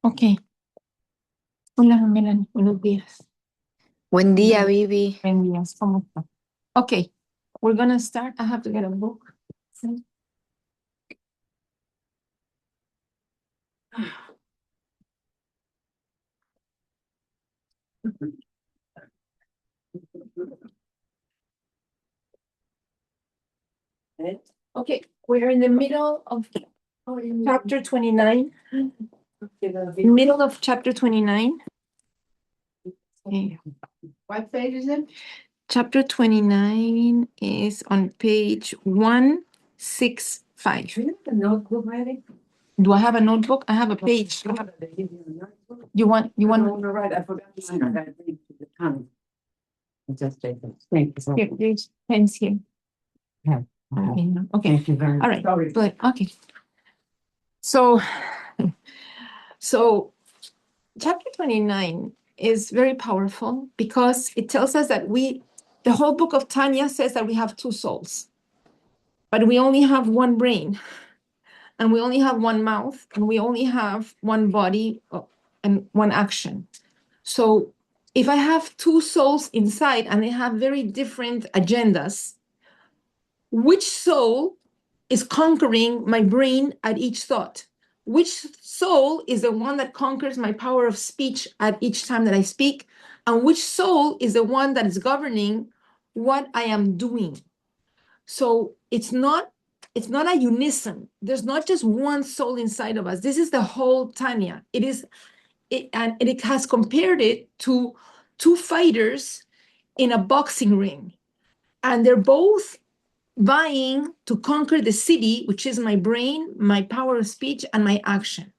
Ok. Hola, Melanie. Buenos días. Buen día, Vivi. Buen días. ¿Cómo está? Okay. We're gonna start. I have to get a book. Okay. We're in the middle of chapter 29. Middle of chapter 29. Okay. What page is it? Chapter 29 is on page 165. Do you have a notebook ready? Do I have a notebook? I have a page. You want Right, I forgot to sign that thing to the tongue. Just take it. Thank you. here, there's pens here. Yeah. Okay. Okay. Thank you very much. All right. Sorry. Good. Okay. So chapter 29 is very powerful because it tells us that the whole book of Tanya says that we have two souls, but we only have one brain, and we only have one mouth, and we only have one body and one action. So if I have two souls inside and they have very different agendas, which soul is conquering my brain at each thought? Which soul is the one that conquers my power of speech at each time that I speak? And which soul is the one that is governing what I am doing? So it's not a unison. There's not just one soul inside of us. This is the whole Tanya. And it has compared it to two fighters in a boxing ring. And they're both vying to conquer the city, which is my brain, my power of speech, and my action.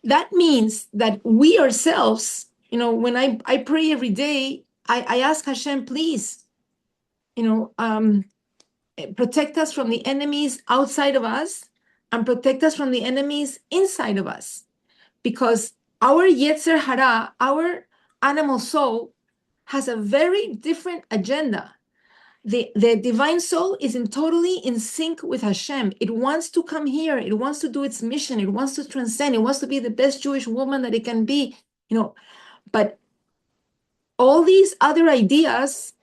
That means that we ourselves, when I pray every day, I ask Hashem, please, protect us from the enemies outside of us and protect us from the enemies inside of us. Because our Yetzer Hara, our animal soul, has a very different agenda. The divine soul is totally in sync with Hashem. It wants to come here. It wants to do its mission. It wants to transcend. It wants to be the best Jewish woman that it can be, But all these other ideas,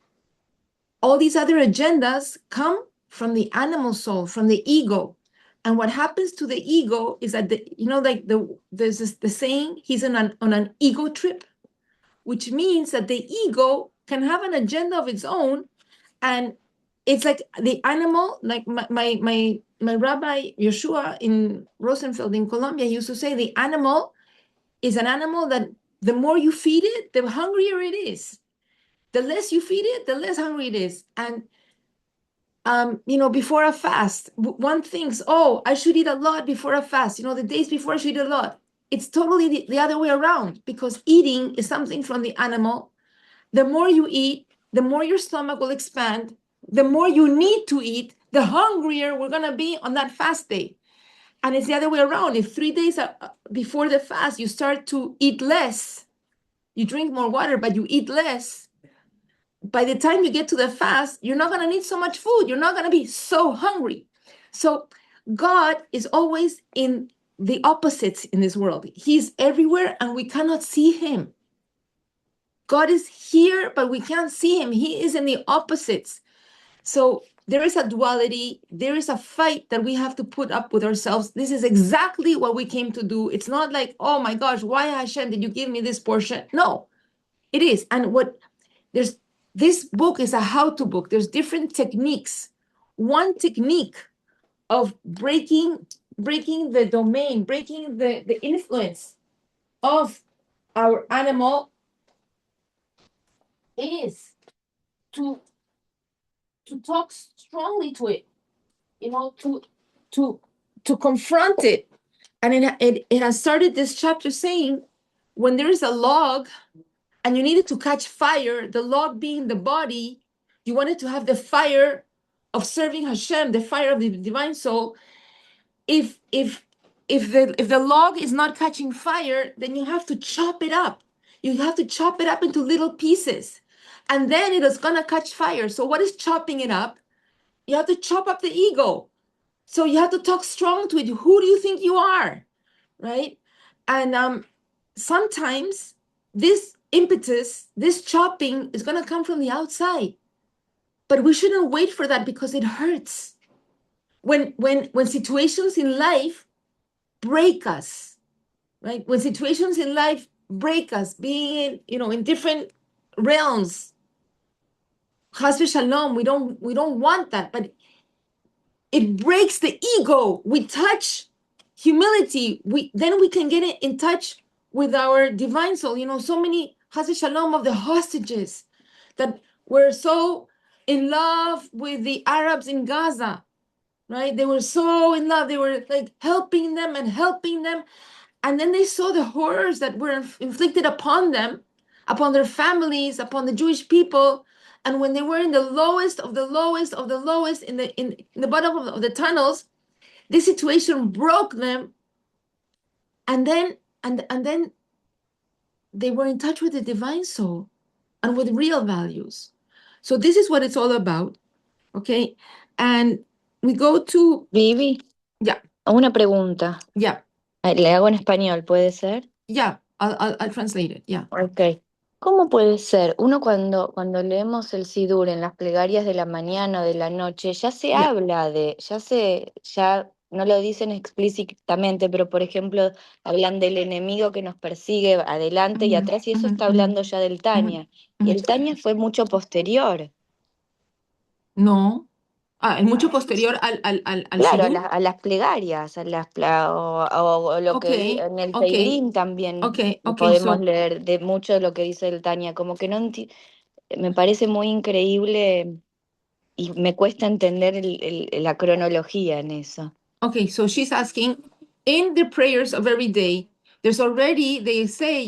all these other agendas come from the animal soul, from the ego. And what happens to the ego is that there's the saying, he's on an ego trip, which means that the ego can have an agenda of its own. And it's like the animal, like my Rabbi Yeshua in Rosenfeld in Colombia used to say, the animal is an animal that the more you feed it, the hungrier it is. The less you feed it, the less hungry it is. And before a fast, one thinks, oh, I should eat a lot before a fast. The days before I should eat a lot. It's totally the other way around, because eating is something from the animal. The more you eat, the more your stomach will expand. The more you need to eat, the hungrier we're going to be on that fast day. And it's the other way around. If 3 days before the fast, you start to eat less, you drink more water, but you eat less, by the time you get to the fast, you're not going to need so much food. You're not going to be so hungry. So God is always in the opposites in this world. He's everywhere and we cannot see him. God is here, but we can't see him. He is in the opposites. So there is a duality. There is a fight that we have to put up with ourselves. This is exactly what we came to do. It's not like, oh my gosh, why Hashem did you give me this portion? No, it is. And this book is a how-to book. There's different techniques. One technique of breaking the domain, breaking the influence of our animal is to talk strongly to it, to confront it. And it has started this chapter saying, when there is a log and you need it to catch fire, the log being the body, you want it to have the fire of serving Hashem, the fire of the divine soul. If the log is not catching fire, then you have to chop it up. You have to chop it up into little pieces. And then it is going to catch fire. So what is chopping it up? You have to chop up the ego. So you have to talk strong to it. Who do you think you are? Right? And sometimes this impetus, this chopping is going to come from the outside. But we shouldn't wait for that because it hurts. When situations in life break us, right? When situations in life break us, being in different realms, chas v'shalom, we don't want that, but it breaks the ego. We touch humility. Then we can get in touch with our divine soul. So many chas v'shalom of the hostages that were so in love with the Arabs in Gaza, right? They were so in love. They were like helping them. And then they saw the horrors that were inflicted upon them, upon their families, upon the Jewish people. And when they were in the lowest of the lowest of the lowest, in the bottom of the tunnels, this situation broke them. And then they were in touch with the divine soul and with real values. So this is what it's all about. Okay. And we go to, Vivi, yeah, una pregunta. yeah, Le hago en español, ¿puede ser? yeah. I'll translate it. Yeah. Ok. ¿Cómo puede ser? Uno cuando leemos el Sidur en las plegarias de la mañana o de la noche, ya se Yeah. habla ya no lo dicen explícitamente, pero por ejemplo, hablan del enemigo que nos persigue adelante y atrás, y eso está hablando ya del Tanya. Y el Tanya fue mucho posterior. No. Es mucho posterior al Claro, Sidur. a las plegarias, o lo que Okay, en el okay, Tehillim también okay, okay. podemos So, leer de mucho de lo que dice el Tanya, como que me parece muy increíble y me cuesta entender la cronología en eso. okay, so she's asking, in the prayers of every day, there's already, they say,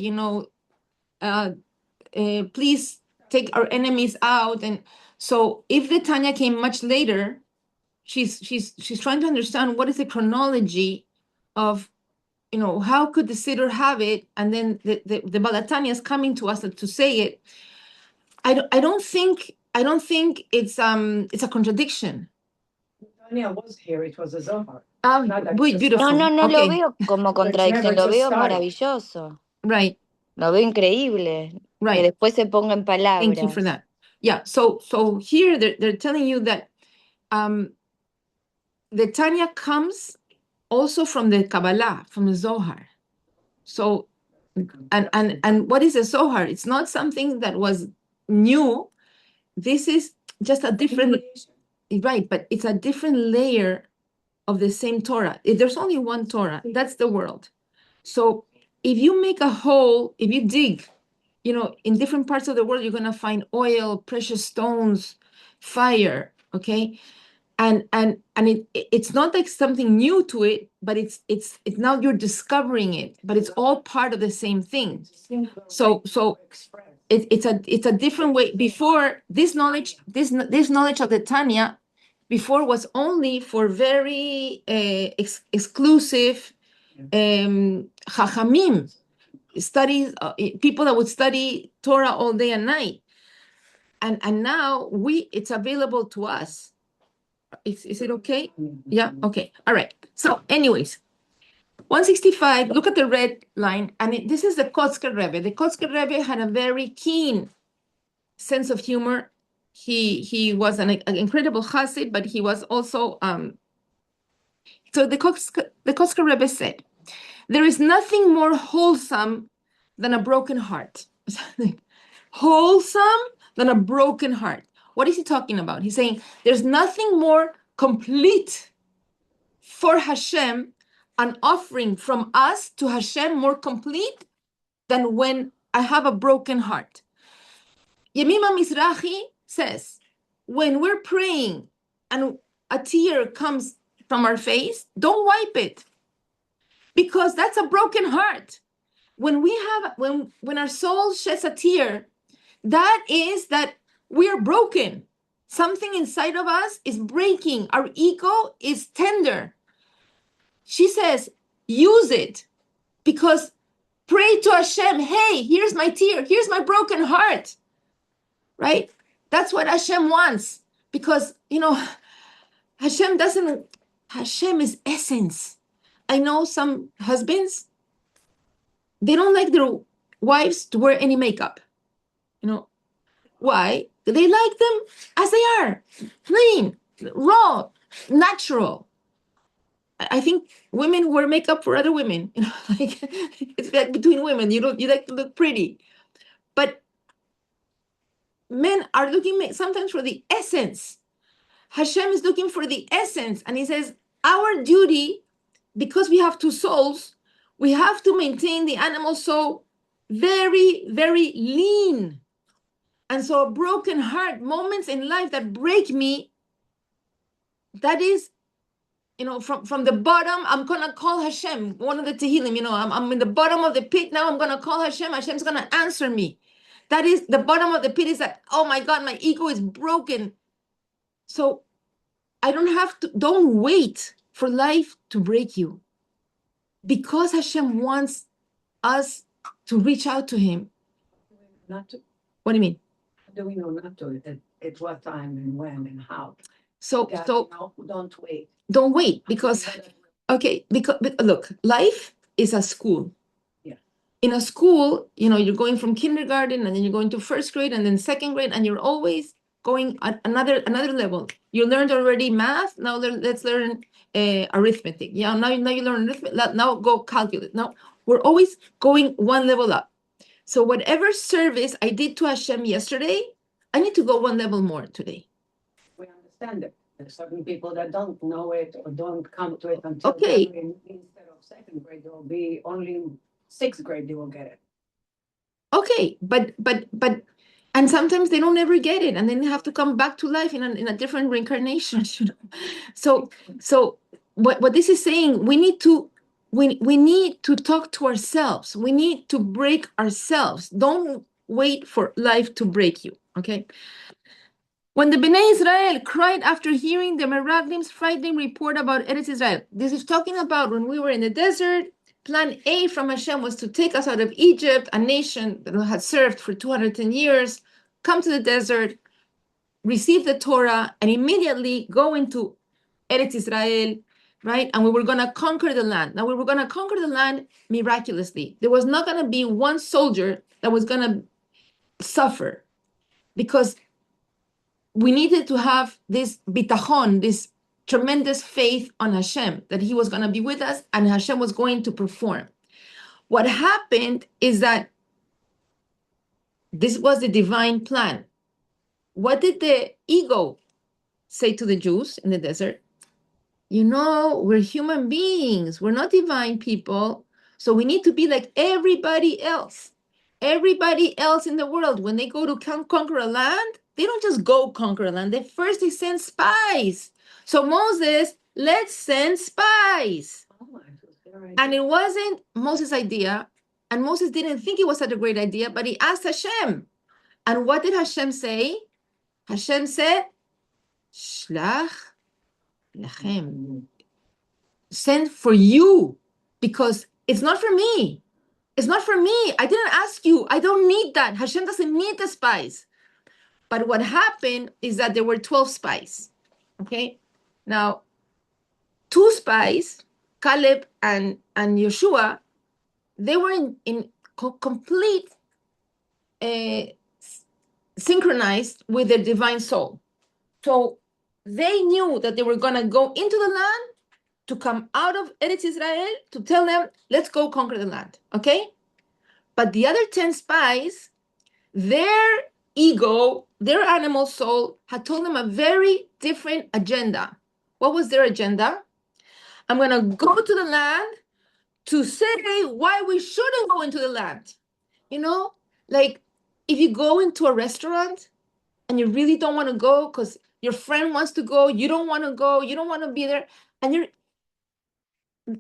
please take our enemies out. And so if the Tanya came much later, she's trying to understand what is the chronology of, how could the Siddur have it, and then the Balatanya is coming to us to say it. I don't think it's a contradiction. Tanya was here, it was a Zohar. Beautiful. No lo Okay. veo como contradicción, lo veo maravilloso, Right. lo veo increíble, que Right. después se ponga en palabras. Thank you for that. Yeah. So here they're telling you that the Tanya comes also from the Kabbalah, from the Zohar. So and what is a Zohar? It's not something that was new. This is just a different, right? But it's a different layer of the same Torah. There's only one Torah. That's the world. So if you make a hole, if you dig, in different parts of the world, you're going to find oil, precious stones, fire. Okay. And it's not like something new to it, but it's now you're discovering it, but it's all part of the same thing. So it's a different way. Before, this knowledge of the Tanya before was only for very exclusive chachamim, studies, people that would study Torah all day and night. And now it's available to us. Is it okay? Yeah, okay. All right. So anyways, 165, look at the red line. And this is the Kotzker Rebbe. The Kotzker Rebbe had a very keen sense of humor. He was an incredible chassid, but he was also so the Kotzker Rebbe said, there is nothing more wholesome than a broken heart. Wholesome than a broken heart. What is he talking about? He's saying there's nothing more complete for Hashem, an offering from us to Hashem more complete than when I have a broken heart. Yemima Mizrahi says, when we're praying and a tear comes from our face, don't wipe it, because that's a broken heart. When our soul sheds a tear, that is that we're broken. Something inside of us is breaking. Our ego is tender. She says, use it, because pray to Hashem. Hey, here's my tear. Here's my broken heart. Right? That's what Hashem wants, because, Hashem doesn't Hashem is essence. I know some husbands, they don't like their wives to wear any makeup. You know, why? They like them as they are, plain, raw, natural. I think women wear makeup for other women. You know, like it's like between women. You like to look pretty, but men are looking sometimes for the essence. Hashem is looking for the essence, and he says our duty, because we have two souls, we have to maintain the animal soul very, very lean. And so a broken heart, moments in life that break me, that is, you know, from the bottom, I'm going to call Hashem, one of the Tehillim, you know, I'm in the bottom of the pit now, I'm going to call Hashem, Hashem's going to answer me. That is, the bottom of the pit is that, oh my God, my ego is broken. So I don't wait for life to break you. Because Hashem wants us to reach out to him. Not to, What do you mean? how do we know not to? At what time and when and how? So No, don't wait. don't wait, because look, life is a school. Yeah. In a school, you know, you're going from kindergarten and then you're going to first grade and then second grade, and you're always going at another level. You learned already math. Now let's learn arithmetic. Yeah, now you learn arithmetic. Now go calculate. Now we're always going one level up. So whatever service I did to Hashem yesterday, I need to go one level more today. We understand it. There's certain people that don't know it or don't come to it until instead of second grade, there will be only sixth grade they will get it. Okay, but and sometimes they don't ever get it, and then they have to come back to life in a different reincarnation. You know? So what this is saying, we need to talk to ourselves. We need to break ourselves. Don't wait for life to break you. Okay. When the Bnei Israel cried after hearing the Meraglim's frightening report about Eretz Israel, this is talking about when we were in the desert. Plan A from Hashem was to take us out of Egypt, a nation that had served for 210 years, come to the desert, receive the Torah, and immediately go into Eretz Israel, right? And we were going to conquer the land. Now, we were going to conquer the land miraculously. There was not going to be one soldier that was going to suffer, because we needed to have this bitachon, this tremendous faith on Hashem, that he was going to be with us and Hashem was going to perform. What happened is that this was the divine plan. What did the ego say to the Jews in the desert? You know, we're human beings. We're not divine people. So we need to be like everybody else. Everybody else in the world, when they go to conquer a land, they don't just go conquer a land. They send spies. So Moses, let's send spies. And it wasn't Moses' idea. And Moses didn't think it was such a great idea, but he asked Hashem. And what did Hashem say? Hashem said, Shlach lachem. Send for you, because it's not for me. It's not for me. I didn't ask you. I don't need that. Hashem doesn't need the spies. But what happened is that there were 12 spies. Okay? Now, 2 spies, Caleb and Yeshua, they were in complete synchronized with their divine soul. So they knew that they were going to go into the land to come out of Eretz Israel to tell them, let's go conquer the land. Okay? But the other 10 spies, their ego, their animal soul had told them a very different agenda. What was their agenda? I'm going to go to the land to say why we shouldn't go into the land. You know, like if you go into a restaurant and you really don't want to go because your friend wants to go, you don't want to go, you don't want to be there, and you're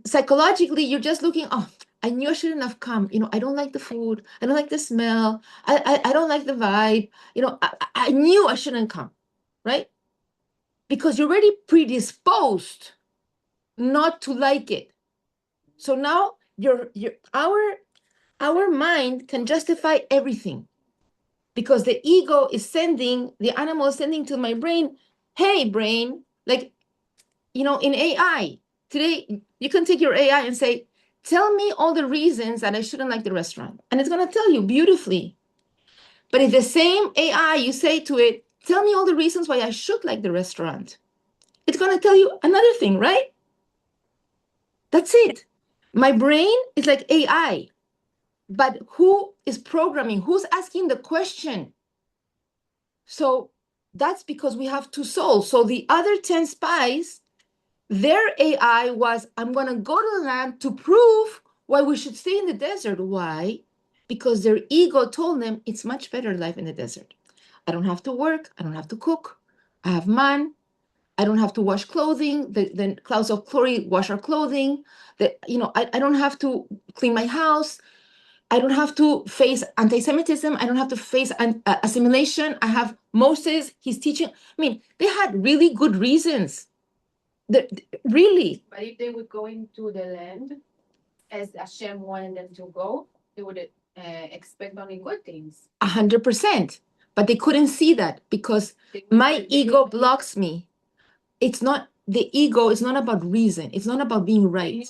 psychologically, you're just looking, oh, I knew I shouldn't have come. You know, I don't like the food. I don't like the smell. I don't like the vibe. You know, I knew I shouldn't come, right? Because you're already predisposed not to like it. So now our mind can justify everything, because the ego is sending, the animal is sending to my brain, hey brain, like in AI, today, you can take your AI and say, tell me all the reasons that I shouldn't like the restaurant. And it's going to tell you beautifully. But if the same AI, you say to it, tell me all the reasons why I should like the restaurant, it's going to tell you another thing, right? That's it. My brain is like AI. But who is programming? Who's asking the question? So that's because we have two souls. So the other 10 spies, their AI was, I'm going to go to the land to prove why we should stay in the desert. Why? Because their ego told them it's much better life in the desert. I don't have to work. I don't have to cook. I have man. I don't have to wash clothing. The clouds of glory wash our clothing. I don't have to clean my house. I don't have to face anti-Semitism. I don't have to face assimilation. I have Moses. He's teaching. I mean, they had really good reasons. Really. But if they would go into the land as Hashem wanted them to go, they would expect only good things. 100%. But they couldn't see that because my ego blocks me. It's not, the ego is not about reason. It's not about being right.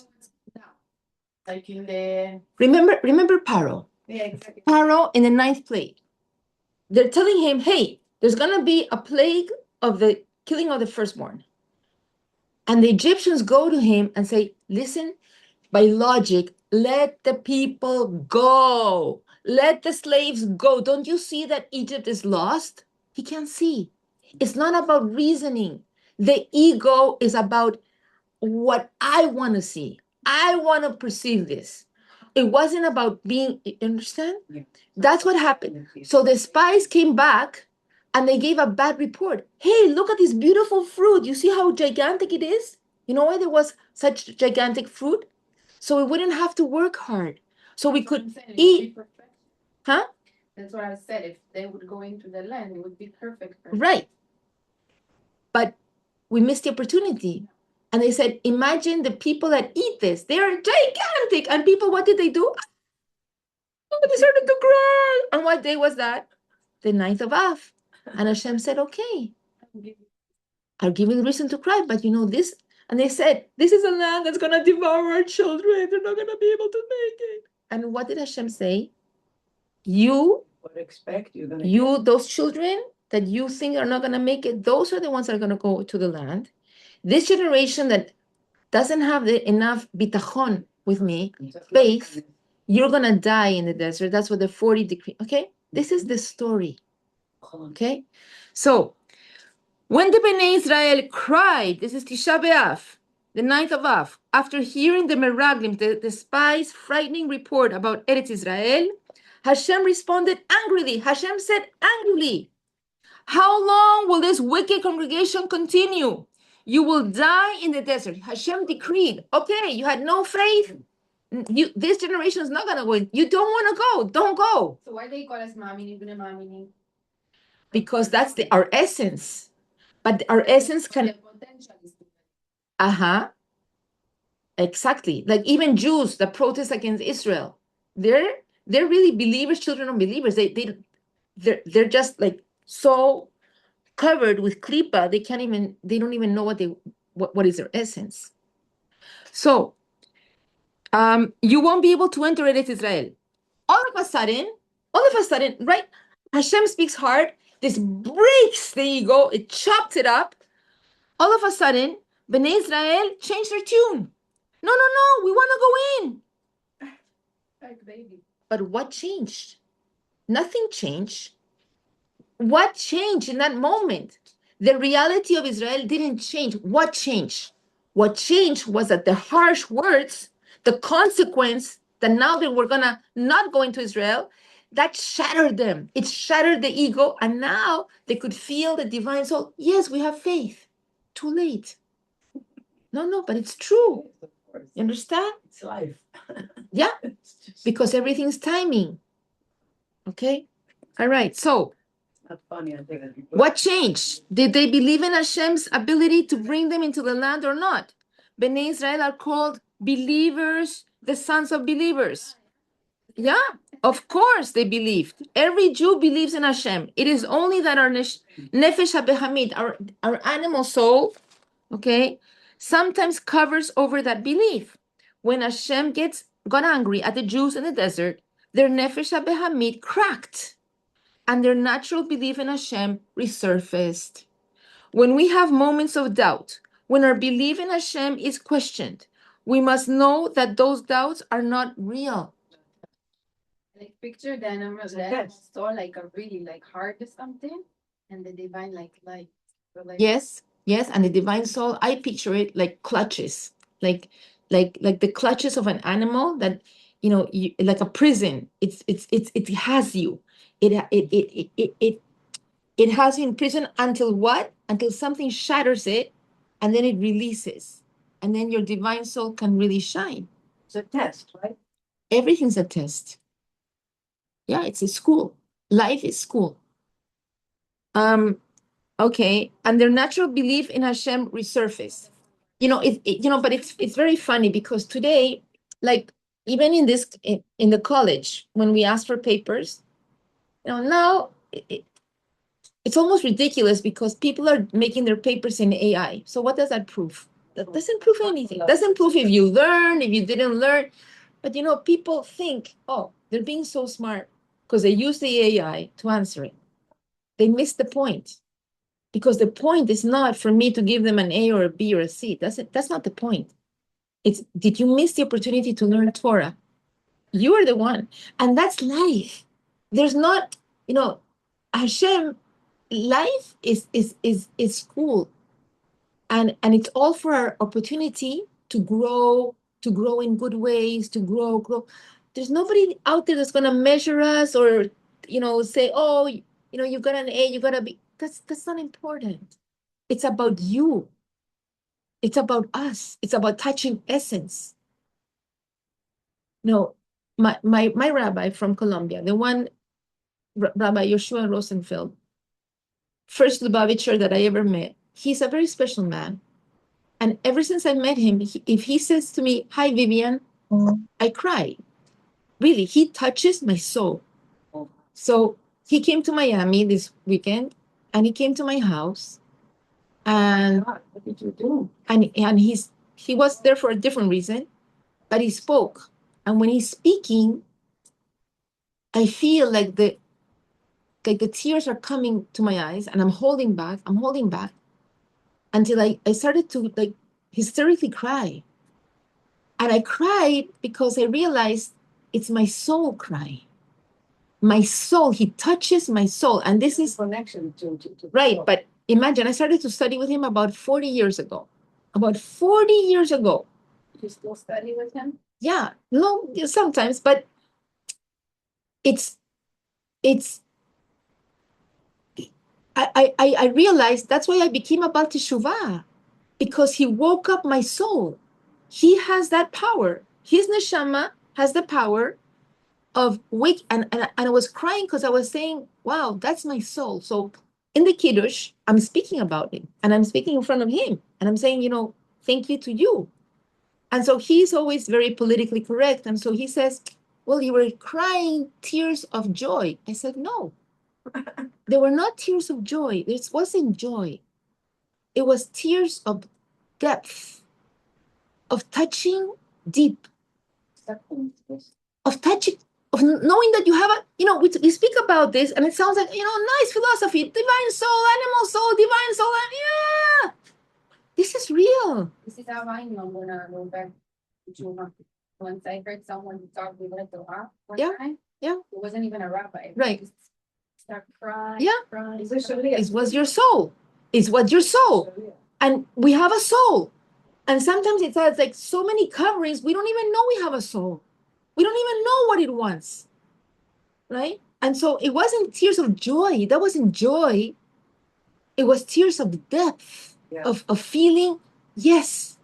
Like in the... Remember Paro? Yeah, exactly. Paro in the 9th plague. They're telling him, hey, there's going to be a plague of the killing of the firstborn. And the Egyptians go to him and say, listen, by logic, let the people go. Let the slaves go. Don't you see that Egypt is lost? He can't see. It's not about reasoning. The ego is about what I want to see. I want to perceive this. It wasn't about being, you understand? Yeah. That's what happened. So the spies came back and they gave a bad report. Hey, look at this beautiful fruit. You see how gigantic it is? You know why there was such gigantic fruit? So we wouldn't have to work hard. So we could eat. Huh? That's what I said. If they would go into the land, it would be perfect. Right. But we missed the opportunity. And they said, imagine the people that eat this. They're gigantic. And people, what did they do? Oh, they started to cry. And what day was that? The 9th of Av. And Hashem said, okay, I'll give you the reason to cry, but you know this. And they said, this is a land that's going to devour our children. They're not going to be able to make it. And what did Hashem say? What expect you're gonna get? Those children that you think are not going to make it, those are the ones that are going to go to the land. This generation that doesn't have enough bitachon with me, faith, you're going to die in the desert. That's what the 40 decree. Okay? This is the story. Okay? So, when the Bnei Israel cried, this is Tisha B'Av, the 9th of Av, after hearing the Meraglim, the spies' frightening report about Eretz Israel, Hashem responded angrily. Hashem said angrily, how long will this wicked congregation continue? You will die in the desert. Hashem decreed, okay, you had no faith. This generation is not going to go. You don't want to go. Don't go. So why they call us mamini? Because that's our essence. But our essence can... Exactly. Like even Jews that protest against Israel, they're really believers, children of believers. They're just like so covered with klipa, they don't even know what is their essence. So you won't be able to enter Eretz Israel. All of a sudden, right? Hashem speaks hard. This breaks the ego. It chops it up. All of a sudden, Bnei Israel changed their tune. No, we want to go in. Like baby. But what changed? Nothing changed. What changed in that moment? The reality of Israel didn't change. What changed? What changed was that the harsh words, the consequence that now they were going to not go into Israel, that shattered them. It shattered the ego. And now they could feel the divine soul. Yes, we have faith. Too late. No, but it's true. You understand? It's life. Yeah, because everything's timing. Okay? All right. So, Not funny. I think what changed? Did they believe in Hashem's ability to bring them into the land or not? Bnei Israel are called believers, the sons of believers. Yeah, of course they believed. Every Jew believes in Hashem. It is only that our nefesh habehamid, our animal soul, okay, sometimes covers over that belief. When Hashem got angry at the Jews in the desert, their nefesh habehamit cracked, and their natural belief in Hashem resurfaced. When we have moments of doubt, when our belief in Hashem is questioned, we must know that those doubts are not real. Like picture the animals that saw like a really like heart or something, and the divine like light. So, like, Yes, and the divine soul, I picture it like clutches, like the clutches of an animal that, like a prison. It has you. It has you in prison until what? Until something shatters it, and then it releases, and then your divine soul can really shine. It's a test, right? Everything's a test. Yeah, it's a school. Life is school. Okay, and their natural belief in Hashem resurfaced. But it's very funny because today, like even in the college, when we ask for papers, now it's almost ridiculous because people are making their papers in AI. So what does that prove? That doesn't prove anything. Doesn't prove if you learn, if you didn't learn. But people think, oh, they're being so smart because they use the AI to answer it. They miss the point. Because the point is not for me to give them an A or a B or a C. That's not the point. It's, did you miss the opportunity to learn Torah? You are the one. And that's life. There's not, Hashem, life is school. And it's all for our opportunity to grow in good ways, to grow. There's nobody out there that's gonna measure us or, say, oh, you got an A, you got a B. That's not important. It's about you. It's about us. It's about touching essence. My rabbi from Colombia, the one Rabbi Yoshua Rosenfeld, first Lubavitcher that I ever met, he's a very special man. And ever since I met him, if he says to me, "Hi, Vivian," I cry. Really, he touches my soul. So he came to Miami this weekend, and he came to my house. And What did you do? and he was there for a different reason, but he spoke. And when he's speaking, I feel like the tears are coming to my eyes, and I'm holding back until I started to like hysterically cry. And I cried because I realized it's my soul crying. My soul, he touches my soul. And this is Connection to right, but imagine, I started to study with him about 40 years ago. About 40 years ago. you still study with him? Yeah, no, sometimes, but it's I realized that's why I became a Baal Teshuvah, because he woke up my soul. He has that power. His neshama has the power of wake, and I was crying because I was saying, wow, that's my soul. So in the Kiddush, I'm speaking about him, and I'm speaking in front of him, and I'm saying, thank you to you. And so he's always very politically correct. And so he says, well, you were crying tears of joy. I said, no, they were not tears of joy. This wasn't joy. It was tears of depth, of touching deep, of touching, of knowing that you have we speak about this and it sounds like, nice philosophy, divine soul, animal soul, divine soul. Yeah, this is real. This is how I know when I go back to Juma. Once I heard someone talk with the Torah one time. Yeah. It wasn't even a rabbi. Right. Just start crying. Yeah. Crying. It was your soul. It's what your soul. And we have a soul. And sometimes it's like so many coverings, we don't even know we have a soul. We don't even know what it wants. Right? And so it wasn't tears of joy. That wasn't joy. It was tears of depth, of feeling, yes,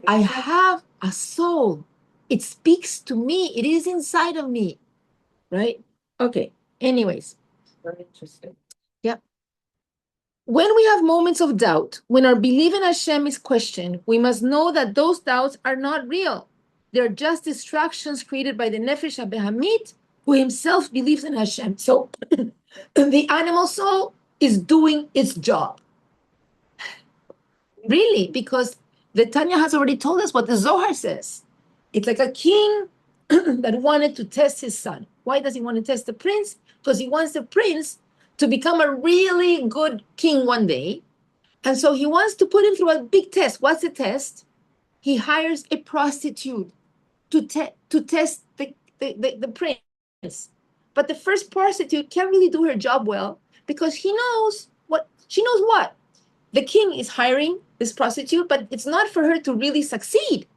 I have a soul. It speaks to me. It is inside of me. Right? Okay. Anyways. Very interesting. Yeah. When we have moments of doubt, when our belief in Hashem is questioned, we must know that those doubts are not real. They're just distractions created by the Nefesh HaBehamit, who himself believes in Hashem. So the animal soul is doing its job. Really, because The Tanya has already told us what the Zohar says. It's like a king that wanted to test his son. Why does he want to test the prince? Because he wants the prince to become a really good king one day. And so he wants to put him through a big test. What's the test? He hires a prostitute to test the prince. But the first prostitute can't really do her job well because she knows what. The king is hiring this prostitute, but it's not for her to really succeed.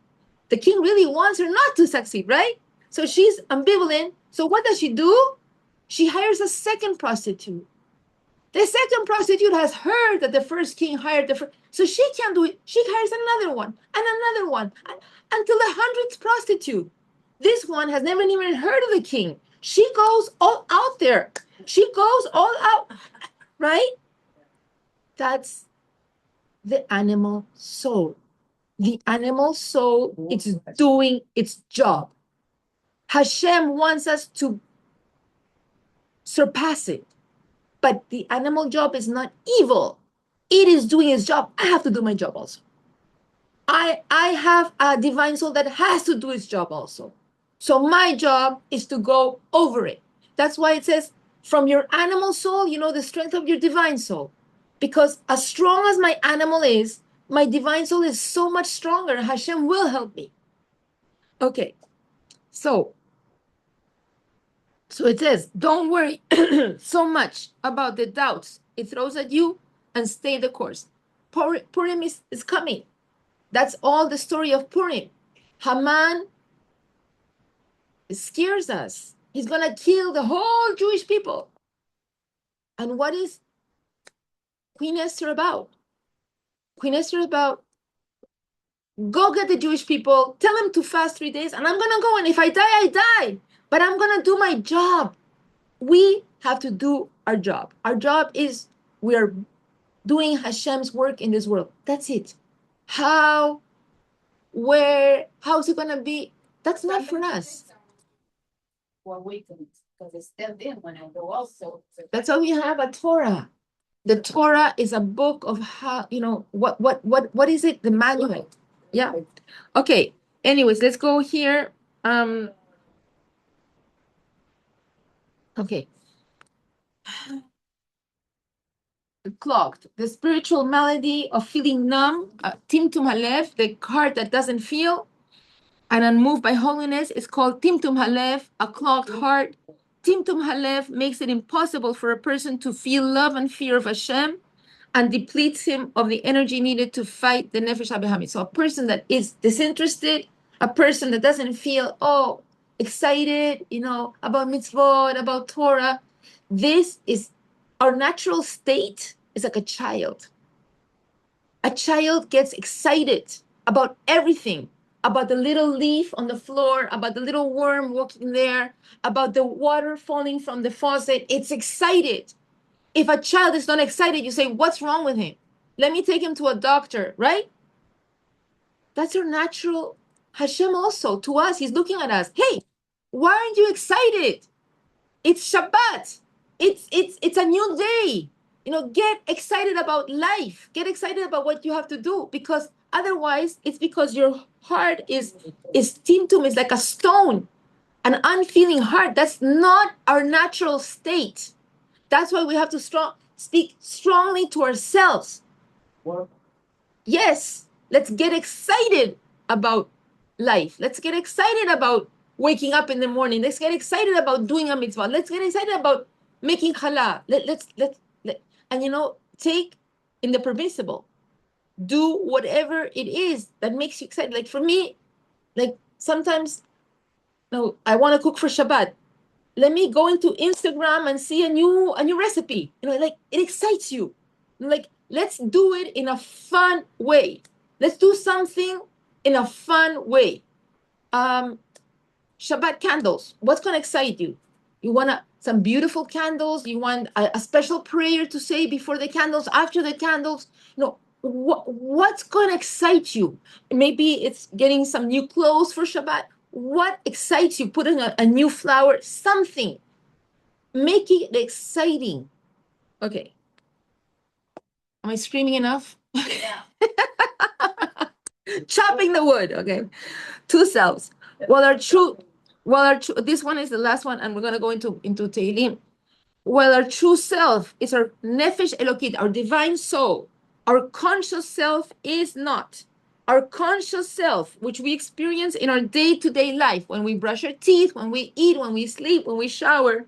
The king really wants her not to succeed, right? So she's ambivalent. So what does she do? She hires a second prostitute. The second prostitute has heard that the first king hired the first, so she can't do it. She hires another one and another one until the 100th prostitute. This one has never even heard of the king. She goes all out there. She goes all out, right? That's the animal soul. The animal soul, it's doing its job. Hashem wants us to surpass it. But the animal job is not evil. It is doing its job. I have to do my job also. I have a divine soul that has to do its job also. So my job is to go over it. That's why it says, from your animal soul, you know the strength of your divine soul. Because as strong as my animal is, my divine soul is so much stronger. Hashem will help me. Okay, so it says, don't worry so much about the doubts it throws at you and stay the course. Purim is coming. That's all the story of Purim. Haman scares us. He's going to kill the whole Jewish people. And what is Queen Esther about? Queen Esther about, go get the Jewish people, tell them to fast 3 days, and I'm going to go. And if I die, I die. But I'm going to do my job. We have to do our job. Our job is we are doing Hashem's work in this world. That's it. How, where, how's it going to be? That's not for us. Well, we can, because it's still in when I go also. That's why we have a Torah. The Torah is a book of how, what is it? The manual. Yeah. Okay. Anyways, let's go here. Okay. Clogged. The spiritual malady of feeling numb, Timtum Halev, the heart that doesn't feel, and unmoved by holiness is called Timtum Halev, a clogged heart. Timtum Halev makes it impossible for a person to feel love and fear of Hashem and depletes him of the energy needed to fight the Nefesh HaBehamit. So a person that is disinterested, a person that doesn't feel, excited, about mitzvot, about Torah, this is our natural state is like a child. A child gets excited about everything, about the little leaf on the floor, about the little worm walking there, about the water falling from the faucet. It's excited. If a child is not excited, you say, what's wrong with him? Let me take him to a doctor, right? That's our natural. Hashem also, to us, he's looking at us. Hey, why aren't you excited? It's Shabbat. It's a new day. Get excited about life. Get excited about what you have to do, because otherwise it's because your heart is timtum, is like a stone, an unfeeling heart. That's not our natural state. That's why we have to speak strongly to ourselves. Yes, let's get excited about life. Let's get excited about waking up in the morning. Let's get excited about doing a mitzvah. Let's get excited about making challah. And take in the permissible. Do whatever it is that makes you excited. Like for me, like sometimes, I want to cook for Shabbat. Let me go into Instagram and see a new recipe. Like it excites you. Like, let's do it in a fun way. Let's do something in a fun way. Shabbat candles. What's going to excite you? You want some beautiful candles? You want a special prayer to say before the candles, after the candles? What's going to excite you? Maybe it's getting some new clothes for Shabbat. What excites you? Putting a new flower, something. Make it exciting. Okay. Am I screaming enough? Yeah. Chopping the wood, okay. Two selves. This one is the last one, and we're going to go into Tehillim. Well, our true self is our nefesh elokit, our divine soul. Our conscious self is not. Our conscious self, which we experience in our day-to-day life, when we brush our teeth, when we eat, when we sleep, when we shower,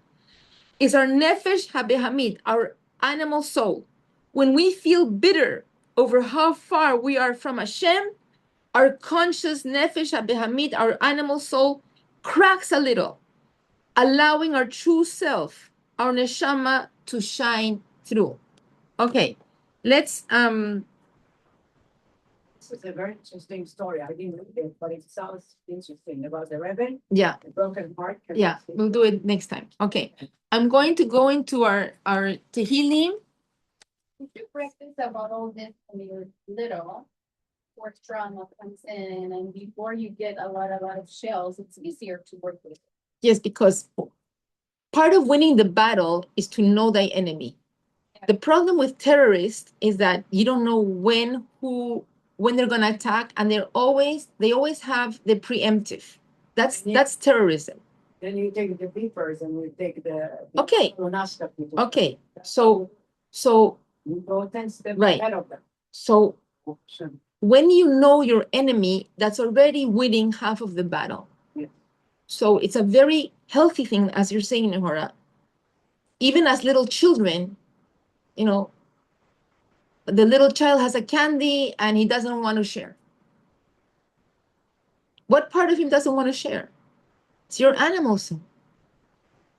is our nefesh habehamid, our animal soul. When we feel bitter over how far we are from Hashem, our conscious nefesh habehamid, our animal soul, cracks a little, allowing our true self, our neshama, to shine through. Okay, let's This is a very interesting story. I didn't read it, but it sounds interesting about the Rebbe, yeah, the broken heart. yeah, we'll do it next time. Okay, I'm going to go into our Tehillim. If you practice about all this when you're little, before trauma comes in, and before you get a lot of shells, it's easier to work with. Yes, because part of winning the battle is to know thy enemy. The problem with terrorists is that you don't know when they're going to attack, and they always have the preemptive. That's terrorism. Then you take the beepers and you take the Okay. colonoscopy. Okay, so You go 10 steps Right. ahead of them. so Sure. when you know your enemy, that's already winning half of the battle. Yeah. So it's a very healthy thing, as you're saying, Nehora. Even as little children, you know, the little child has a candy and he doesn't want to share. What part of him doesn't want to share? It's your animal soul,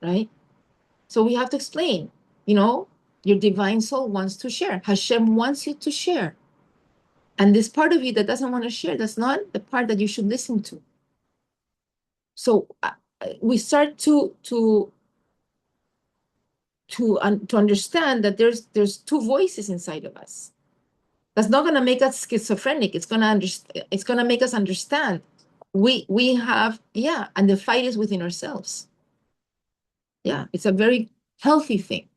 right? So we have to explain, your divine soul wants to share. Hashem wants you to share. And this part of you that doesn't want to share, that's not the part that you should listen to. So we start to understand that there's two voices inside of us. That's not going to make us schizophrenic. It's going to make us understand. We have, and the fight is within ourselves. Yeah, it's a very healthy thing.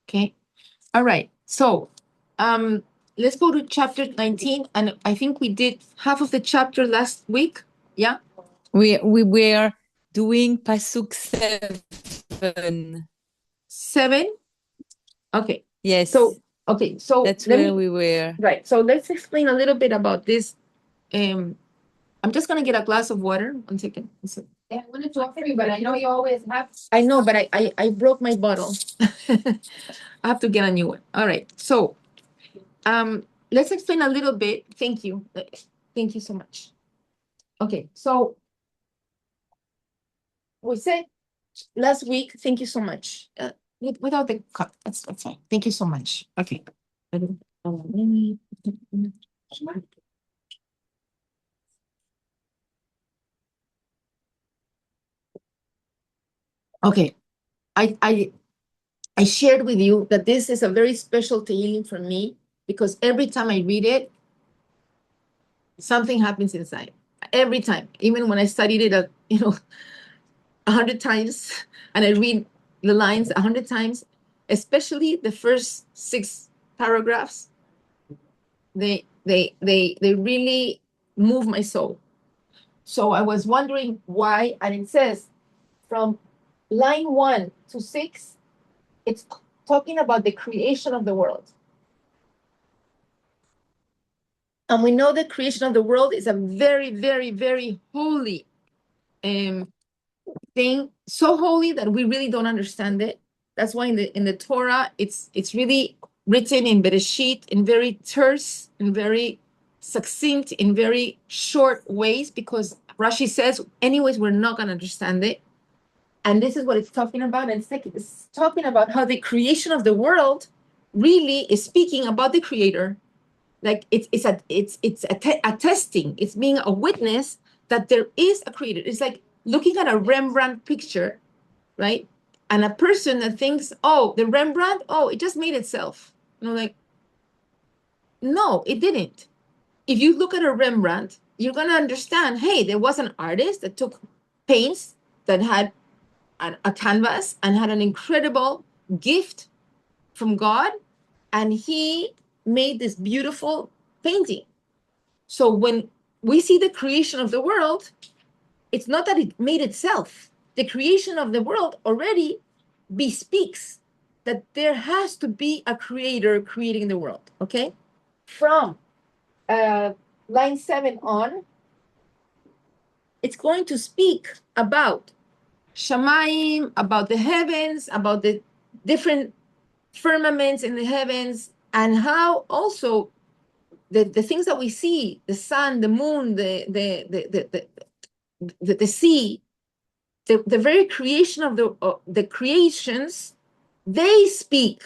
Okay. All right. So let's go to chapter 19. And I think we did half of the chapter last week. Yeah. We were doing Pasuk 7. 7. Okay. Yes. So That's where we were. Right. So let's explain a little bit about this. I'm just gonna get a glass of water. 1 second. I wanted to offer you, but I know you always have. I know, but I broke my bottle. I have to get a new one. All right. So let's explain a little bit. Thank you. Thank you so much. Okay, so we said last week, thank you so much. Without the cup, that's fine. Thank you so much. Okay. Okay. I shared with you that this is a very special Tehillim for me, because every time I read it, something happens inside. Every time, even when I studied it, 100 times, and I read the lines 100 times, especially the first 6 paragraphs, they really move my soul. So I was wondering why, and it says from line 1 to 6, it's talking about the creation of the world. And we know the creation of the world is a very, very, very holy thing, so holy that we really don't understand it. That's why in the Torah, it's really written in Bereshit in very terse, in very succinct, in very short ways, because Rashi says, anyways, we're not going to understand it. And this is what it's talking about. And it's talking about how the creation of the world really is speaking about the creator. Like it's attesting, it's being a witness that there is a creator. It's like looking at a Rembrandt picture, right? And a person that thinks, oh, the Rembrandt, oh, it just made itself. Like, no, it didn't. If you look at a Rembrandt, you're going to understand, hey, there was an artist that took paints that had a canvas and had an incredible gift from God, and he made this beautiful painting. So when we see the creation of the world, it's not that it made itself. The creation of the world already bespeaks that there has to be a creator creating the world, okay? From line 7 on, it's going to speak about Shamayim, about the heavens, about the different firmaments in the heavens, and how also the things that we see, the sun, the moon, the sea, the very creation of the creations, they speak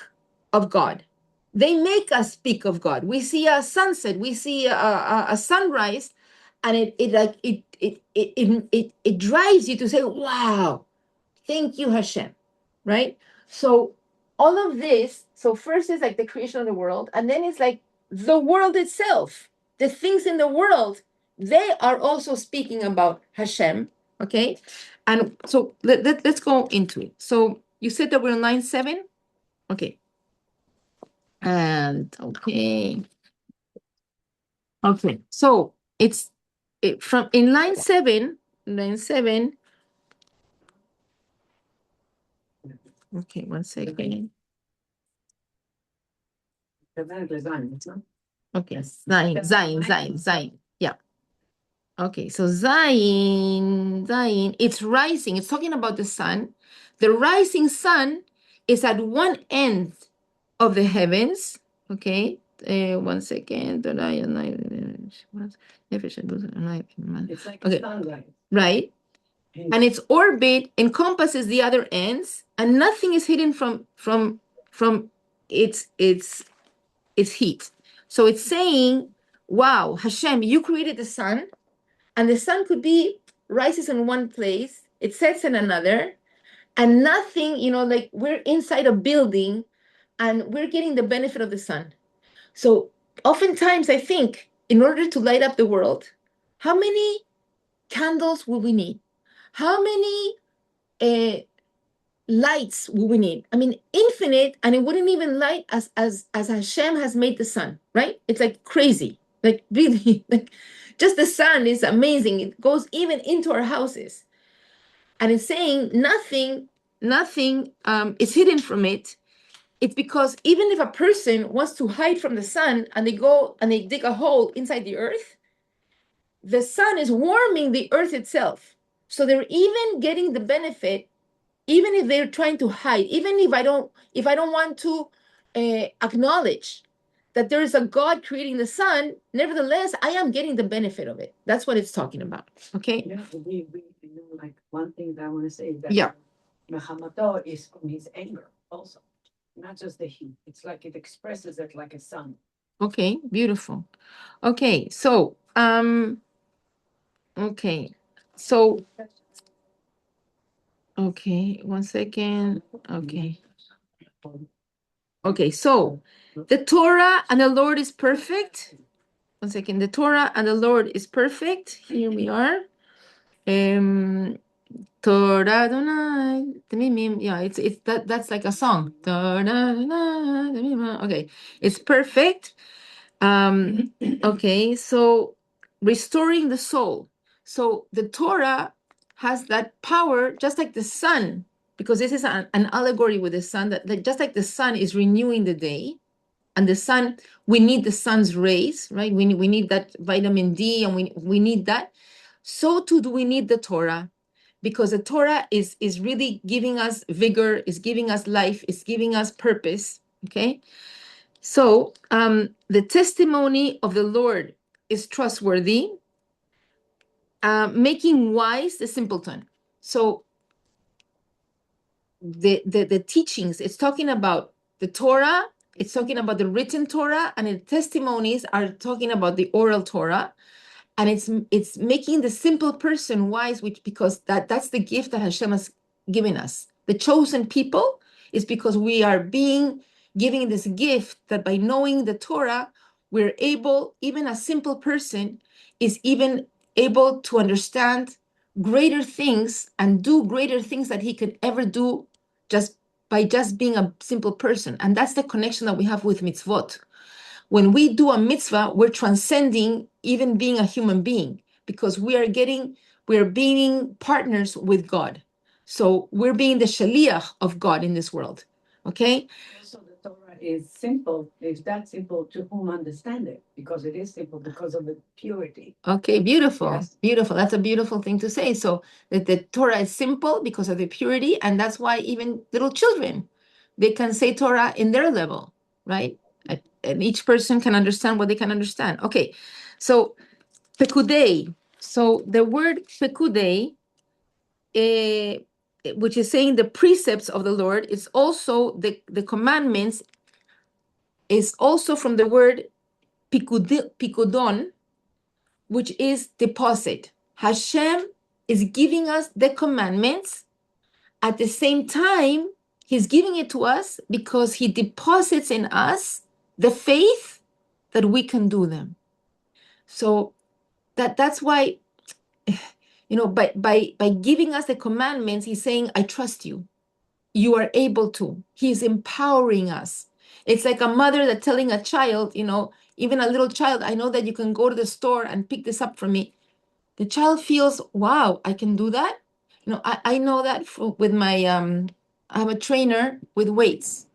of God. They make us speak of God. We see a sunset, we see a sunrise, and it drives you to say, wow, thank you, Hashem, right? So all of this, so first is like the creation of the world, and then it's like the world itself. The things in the world, they are also speaking about Hashem, okay? And so let's go into it. So you said that we're on line 7? Okay. And okay. Okay. So it's from in line 7. Okay, one second. Okay, Zayin. Yeah. Okay, so Zayin, it's rising. It's talking about the sun. The rising sun is at one end of the heavens. Okay, one second. It's like a sunlight. Right. And its orbit encompasses the other ends, and nothing is hidden from its heat. So it's saying, wow, Hashem, you created the sun, and the sun could be rises in one place, it sets in another, and nothing, like we're inside a building and we're getting the benefit of the sun. So oftentimes I think in order to light up the world, how many candles will we need? How many lights will we need? I mean, infinite, and it wouldn't even light as Hashem has made the sun, right? It's like crazy, like really, like just the sun is amazing. It goes even into our houses, and it's saying nothing is hidden from it. It's because even if a person wants to hide from the sun and they go and they dig a hole inside the earth, the sun is warming the earth itself. So they're even getting the benefit, even if they're trying to hide, even if I don't want to acknowledge that there is a God creating the sun, nevertheless, I am getting the benefit of it. That's what it's talking about. Okay? Yeah, we like one thing that I want to say is that Yeah. Mahamato is from his anger also, not just the heat. It's like it expresses it like a sun. Okay, beautiful. Okay, so okay, one second. Okay, so the Torah and the Lord is perfect. One second, the Torah and the Lord is perfect. Here we are. Torah Adonai, yeah, it's that's like a song. Okay, it's perfect. Okay, so restoring the soul. So the Torah has that power, just like the sun, because this is an allegory with the sun, that just like the sun is renewing the day, and the sun, we need the sun's rays, right? We need that vitamin D, and we need that. So too do we need the Torah, because the Torah is really giving us vigor, is giving us life, is giving us purpose. Okay. So the testimony of the Lord is trustworthy, making wise the simpleton. So the teachings, it's talking about the Torah, it's talking about the written Torah, and the testimonies are talking about the oral Torah, and it's making the simple person wise, because that's the gift that Hashem has given us. The chosen people is because we are giving this gift that by knowing the Torah, we're able, even a simple person is even able to understand greater things and do greater things that he could ever do just by being a simple person. And that's the connection that we have with mitzvot. when we do a mitzvah, we're transcending even being a human being, because we're being partners with God. So we're being the shaliach of God in this world. Okay? Also, the Torah is simple. It's that simple to whom understand it, because it is simple because of the purity. Okay, beautiful. Yes. Beautiful. That's a beautiful thing to say. So that the Torah is simple because of the purity, and that's why even little children, they can say Torah in their level, right? And each person can understand what they can understand. Okay, so pekudei. So the word pekudei, which is saying the precepts of the Lord, is also the commandments, is also from the word pikudon, which is deposit. Hashem is giving us the commandments. At the same time, he's giving it to us because he deposits in us the faith that we can do them. So that's why, by giving us the commandments, he's saying, I trust you. You are able to. He's empowering us. It's like a mother that telling a child, even a little child, I know that you can go to the store and pick this up for me. The child feels, wow, I can do that. I know that with my, I have a trainer with weights,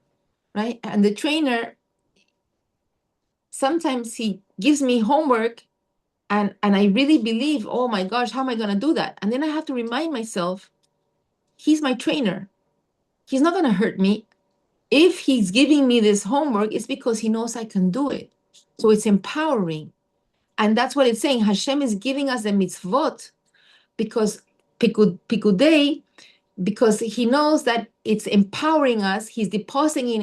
right? And the trainer, sometimes he gives me homework and I really believe, oh my gosh, how am I going to do that? And then I have to remind myself, he's my trainer. He's not going to hurt me. If he's giving me this homework, it's because he knows I can do it. So it's empowering. And that's what it's saying. Hashem is giving us the mitzvot because pikudei, because he knows that it's empowering us. He's depositing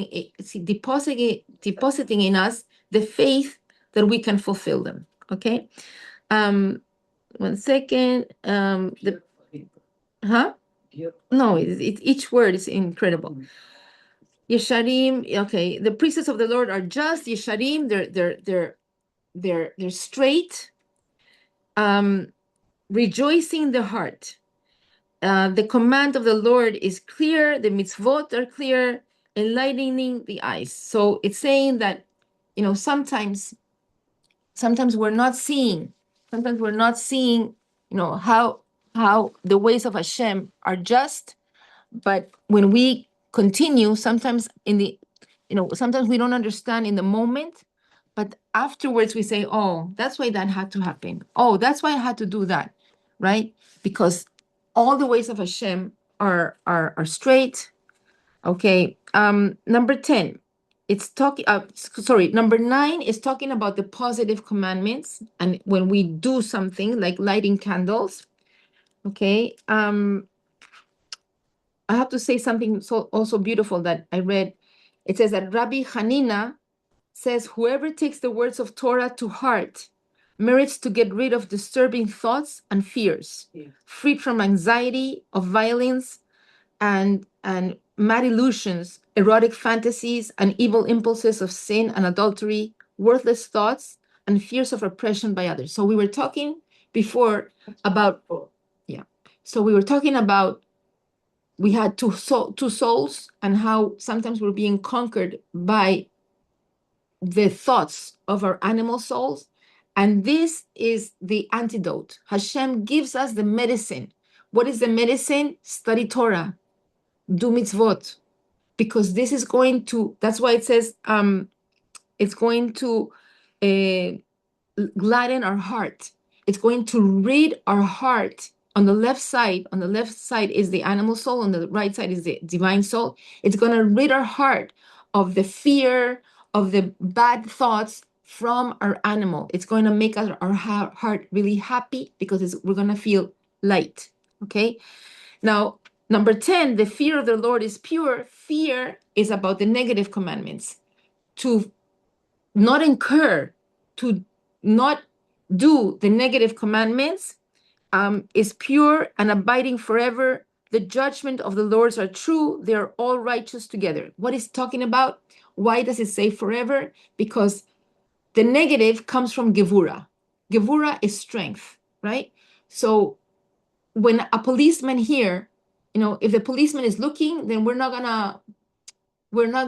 in us the faith that we can fulfill them. Okay. 1 second. No, each word is incredible. Yesharim. Okay, the precepts of the Lord are just. Yesharim. They're straight. Rejoicing the heart. The command of the Lord is clear. The mitzvot are clear, enlightening the eyes. So it's saying that, sometimes we're not seeing. Sometimes we're not seeing, how the ways of Hashem are just. But when we continue, sometimes sometimes we don't understand in the moment, but afterwards we say, oh, that's why that had to happen. Oh, that's why I had to do that, right? Because all the ways of Hashem are straight. Okay. Number 10, it's talking. Number 9 is talking about the positive commandments, and when we do something like lighting candles. Okay. I have to say something also beautiful that I read. It says that Rabbi Hanina says, whoever takes the words of Torah to heart merits to get rid of disturbing thoughts and fears, freed from anxiety of violence and mad illusions, erotic fantasies, and evil impulses of sin and adultery, worthless thoughts, and fears of oppression by others. So we were talking before about, So we were talking about, we had two souls, and how sometimes we're being conquered by the thoughts of our animal souls. And this is the antidote. Hashem gives us the medicine. What is the medicine? Study Torah, do mitzvot, because this is going to, that's why it says, it's going to gladden our heart. It's going to rid our heart. On the left side is the animal soul. On the right side is the divine soul. It's going to rid our heart of the fear, of the bad thoughts from our animal. It's going to make our heart really happy, because we're going to feel light. Okay. Now, number 10, the fear of the Lord is pure. Fear is about the negative commandments. To not incur, to not do the negative commandments is pure and abiding forever. The judgment of the Lord are true. They are all righteous together. What is talking about? Why does it say forever? Because the negative comes from Gevura. Gevura is strength, right? So when a policeman here, if the policeman is looking, then we're not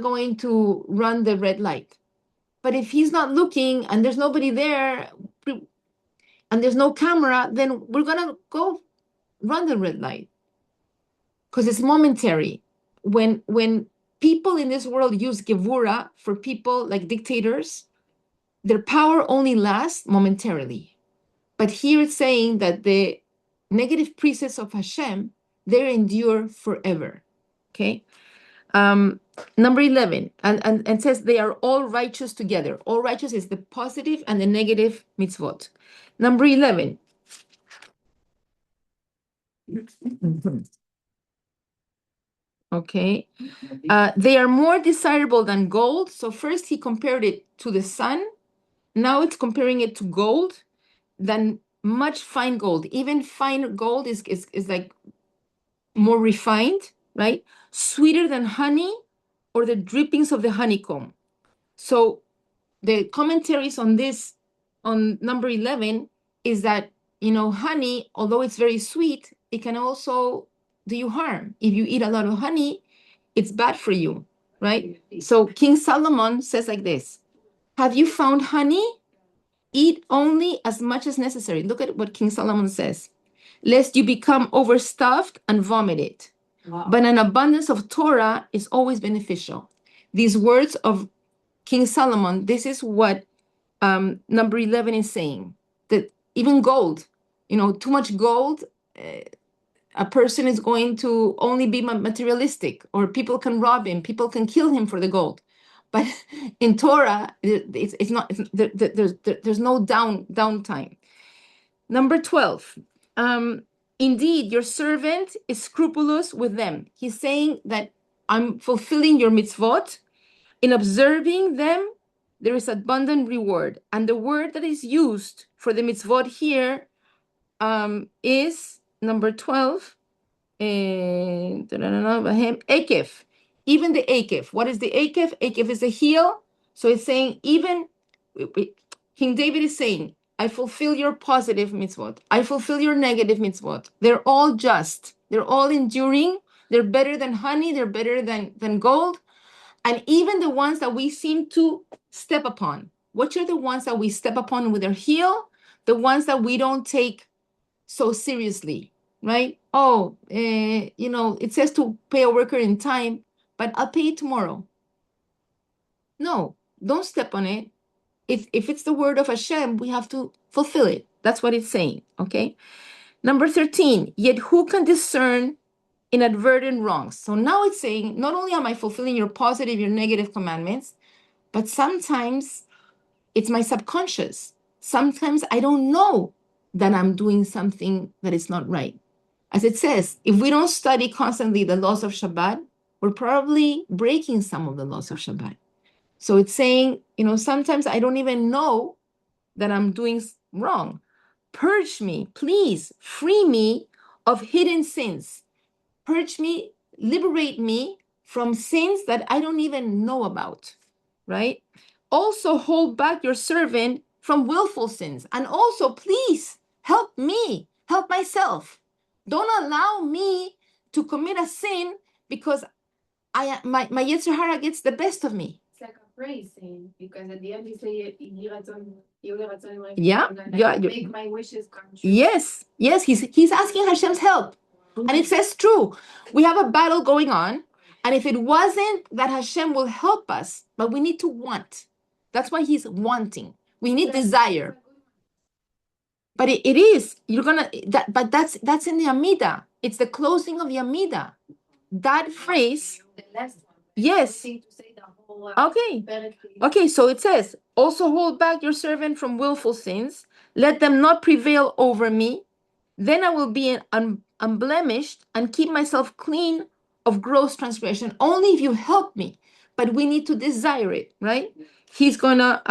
going to run the red light. But if he's not looking and there's nobody there and there's no camera, then we're gonna go run the red light because it's momentary. When people in this world use gevura for people like dictators, their power only lasts momentarily. But here it's saying that the negative precepts of Hashem, they endure forever. Okay. Number 11, and says they are all righteous together. All righteous is the positive and the negative mitzvot. Number 11. Okay. They are more desirable than gold. So first he compared it to the sun. Now it's comparing it to gold, than much fine gold. Even fine gold is like more refined, right? Sweeter than honey or the drippings of the honeycomb. So the commentaries on this, on number 11, is that, honey, although it's very sweet, it can also do you harm. If you eat a lot of honey, it's bad for you, right? So King Solomon says like this: have you found honey? Eat only as much as necessary. Look at what King Solomon says. Lest you become overstuffed and vomit it. Wow. But an abundance of Torah is always beneficial. These words of King Solomon, this is what number 11 is saying. That even gold, too much gold, a person is going to only be materialistic, or people can rob him, people can kill him for the gold. But in Torah, it's not. There's no downtime. Number 12. Indeed, your servant is scrupulous with them. He's saying that I'm fulfilling your mitzvot. In observing them, there is abundant reward. And the word that is used for the mitzvot here is number 12. Akef. Even the Akef. What is the Akef? Akef is a heel. So it's saying, even King David is saying, I fulfill your positive mitzvot. I fulfill your negative mitzvot. They're all just. They're all enduring. They're better than honey. They're better than gold. And even the ones that we seem to step upon. Which are the ones that we step upon with our heel? The ones that we don't take so seriously, right? Oh, it says to pay a worker in time, but I'll pay it tomorrow. No, don't step on it. If it's the word of Hashem, we have to fulfill it. That's what it's saying, okay? Number 13, yet who can discern inadvertent wrongs? So now it's saying, not only am I fulfilling your positive, your negative commandments, but sometimes it's my subconscious. Sometimes I don't know that I'm doing something that is not right. As it says, if we don't study constantly the laws of Shabbat, we're probably breaking some of the laws of Shabbat. So it's saying, sometimes I don't even know that I'm doing wrong. Purge me, please, free me of hidden sins. Purge me, liberate me from sins that I don't even know about, right? Also hold back your servant from willful sins. And also, please, help me, help myself. Don't allow me to commit a sin because my Yetzer Hara gets the best of me. It's like a praising, because at the end you say, make my wishes come true. Yes, he's asking Hashem's help. And it says true. We have a battle going on. And if it wasn't that Hashem will help us, but we need to want. That's why he's wanting. We need desire. But it is. But that's in the Amida. It's the closing of the Amida. That phrase. Yes. Okay, so it says, also hold back your servant from willful sins. Let them not prevail over me. Then I will be unblemished and keep myself clean of gross transgression. Only if you help me. But we need to desire it, right? He's gonna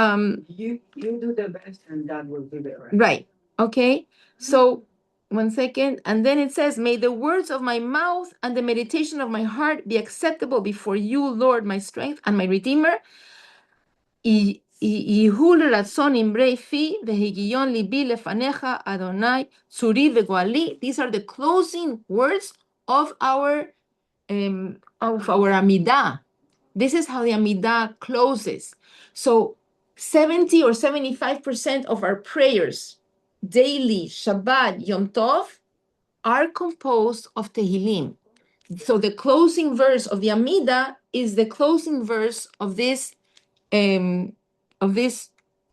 You do the best and God will do the rest. Right. Okay. So 1 second. And then it says, may the words of my mouth and the meditation of my heart be acceptable before you, Lord, my strength and my Redeemer. These are the closing words of our Amidah. This is how the Amidah closes. So 70 or 75% of our prayers, daily, Shabbat, Yom Tov, are composed of Tehillim. So the closing verse of the Amida is the closing verse of this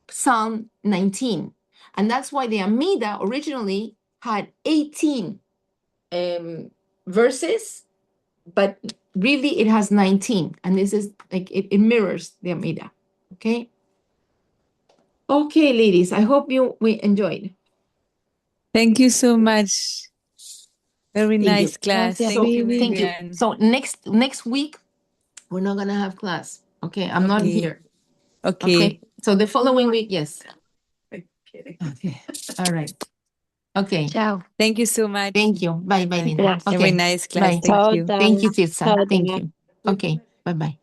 Psalm 19. And that's why the Amida originally had 18 verses, but really it has 19. And this is like, it mirrors the Amida. Okay. Okay, ladies, I hope we enjoyed. Thank you so much. Very Thank nice you. class. Gracias, Thank you, Thank you. Vivian. So next week, we're not gonna have class. Okay, I'm not Okay. here. Okay. Okay. So the following week, yes. Okay. All right. Okay. Chao. Thank you so much. Thank you. Bye, bye, Linda. Gracias. Very Okay. nice class. Bye. Thank Chao, you. Tania. Thank you, Tirsa. Chao, Thank Tania. you. Okay. Bye, bye.